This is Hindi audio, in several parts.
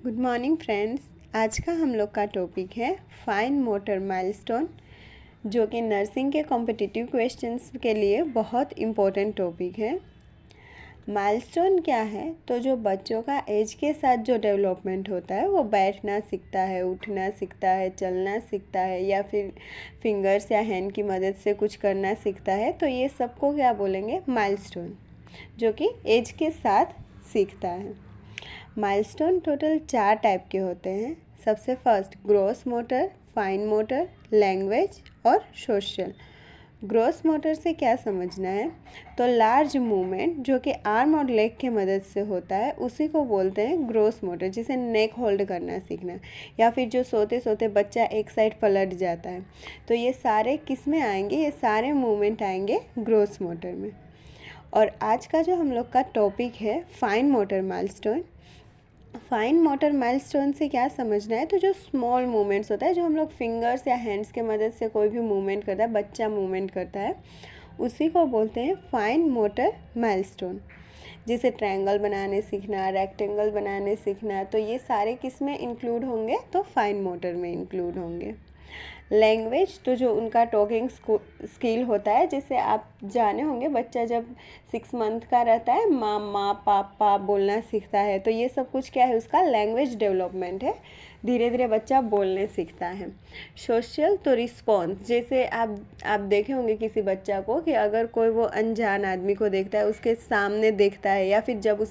Good morning friends. आज का हम लोग का टॉपिक है फाइन मोटर माइलस्टोन, जो कि नर्सिंग के कॉम्पिटिटिव क्वेश्चंस के लिए बहुत इम्पोर्टेंट टॉपिक है। माइलस्टोन क्या है? तो जो बच्चों का एज के साथ जो डेवलपमेंट होता है, वो बैठना सीखता है, उठना सीखता है, चलना सीखता है, या फिर फिंगर्स या हैंड की मदद से कुछ करना सीखता है, तो ये सबको क्या बोलेंगे? माइलस्टोन, जो कि एज के साथ सीखता है। माइलस्टोन टोटल 4 टाइप के होते हैं। सबसे first gross motor, fine motor, language और सोशल। ग्रॉस मोटर से क्या समझना है? तो लार्ज मूवमेंट जो कि आर्म और लेग के मदद से होता है, उसी को बोलते हैं ग्रॉस मोटर। जिसे नेक होल्ड करना सीखना, या फिर जो सोते सोते बच्चा एक साइड पलट जाता है, तो ये सारे किस में आएंगे? ये सारे मूवमेंट आएंगे ग्रॉस मोटर में। और आज का जो हम लोग का टॉपिक है fine motor milestone. Fine motor milestone से क्या समझना है? तो जो स्मॉल मूवमेंट्स होता है, जो हम लोग फिंगर्स या हैंड्स के मदद से कोई भी मूवमेंट करता है, बच्चा मूवमेंट करता है, उसी को बोलते हैं फाइन मोटर माइलस्टोन। जिसे ट्रायंगल बनाने सीखना, रेक्टेंगल बनाने सीखना, तो ये सारे किस में इंक्लूड होंगे? तो फाइन मोटर में इंक्लूड होंगे। लैंग्वेज तो जो उनका टॉकिंग स्किल होता है, जिसे आप जाने होंगे, बच्चा जब 6 मंथ का रहता है मामा पापा बोलना सीखता है, तो ये सब कुछ क्या है? उसका लैंग्वेज डेवलपमेंट है। धीरे धीरे बच्चा बोलने सीखता है। सोशल तो रिस्पॉन्स, जैसे आप देखे होंगे किसी बच्चा को कि अगर कोई वो अनजान आदमी को देखता है, उसके सामने देखता है, या फिर जब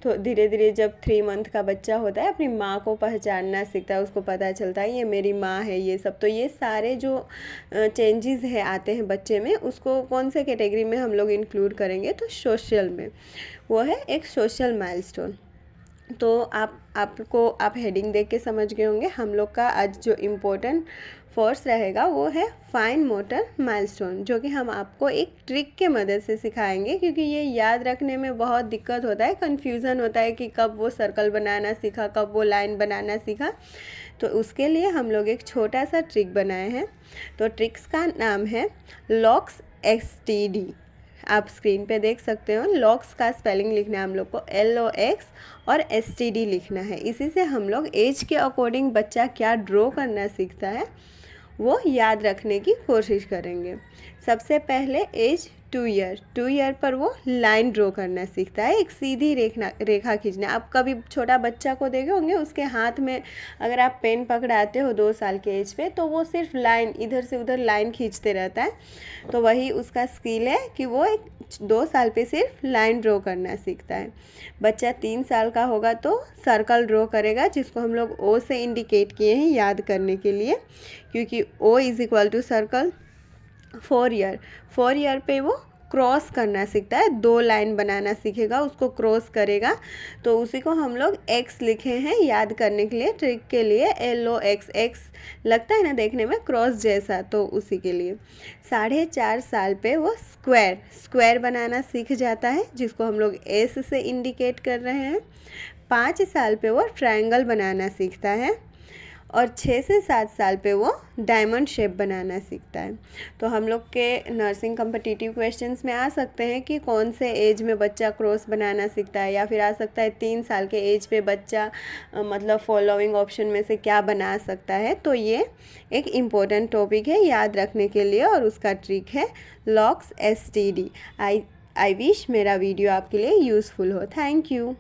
तो धीरे धीरे जब 3 मंथ का बच्चा होता है, अपनी माँ को पहचानना सीखता है, उसको पता चलता है ये मेरी माँ है, ये सब। तो ये सारे जो चेंजेस है आते हैं बच्चे में, उसको कौन से कैटेगरी में हम लोग इंक्लूड करेंगे? तो सोशल में। वो है एक सोशल माइलस्टोन। तो आप हेडिंग देख के समझ गए होंगे। हम लोग का आज जो इम्पोर्टेंट फोर्स रहेगा वो है फाइन मोटर माइलस्टोन, जो कि हम आपको एक ट्रिक के मदद से सिखाएंगे, क्योंकि ये याद रखने में बहुत दिक्कत होता है, कन्फ्यूज़न होता है कि कब वो सर्कल बनाना सीखा, कब वो लाइन बनाना सीखा। तो उसके लिए हम लोग एक छोटा सा ट्रिक बनाए हैं। तो ट्रिक्स का नाम है लॉक्स STD। आप स्क्रीन पे देख सकते हो। लॉक्स का स्पेलिंग लिखना है हम लोग को LOX, और STD लिखना है। इसी से हम लोग एज के अकॉर्डिंग बच्चा क्या ड्रॉ करना सीखता है, वो याद रखने की कोशिश करेंगे। सबसे पहले एज 2 ईयर पर वो लाइन ड्रॉ करना सीखता है, एक सीधी रेखा खींचना। आप कभी छोटा बच्चा को देखे होंगे, उसके हाथ में अगर आप पेन पकड़ाते हो 2 साल के एज पे, तो वो सिर्फ लाइन, इधर से उधर लाइन खींचते रहता है। तो वही उसका स्किल है कि वो 2 साल पे सिर्फ लाइन ड्रॉ करना सीखता है। बच्चा 3 साल का होगा तो सर्कल ड्रॉ करेगा, जिसको हम लोग O से इंडिकेट किए हैं याद करने के लिए, क्योंकि O = सर्कल। 4 ईयर पे वो क्रॉस करना सीखता है, 2 लाइन बनाना सीखेगा, उसको क्रॉस करेगा, तो उसी को हम लोग X लिखे हैं याद करने के लिए, ट्रिक के लिए। LOX, X लगता है ना देखने में क्रॉस जैसा, तो उसी के लिए। 4.5 साल पे वो स्क्वायर बनाना सीख जाता है, जिसको हम लोग S से इंडिकेट कर रहे हैं। 5 साल पे वो ट्रायंगल बनाना सीखता है, और 6 से 7 साल पे वो डायमंड शेप बनाना सीखता है। तो हम लोग के नर्सिंग कॉम्पिटिटिव क्वेश्चंस में आ सकते हैं कि कौन से एज में बच्चा क्रॉस बनाना सीखता है, या फिर आ सकता है 3 साल के एज पे बच्चा मतलब फॉलोइंग ऑप्शन में से क्या बना सकता है। तो ये एक इम्पोर्टेंट टॉपिक है याद रखने के लिए, और उसका ट्रिक है लॉक्स STD। आई विश मेरा वीडियो आपके लिए यूज़फुल हो। Thank you.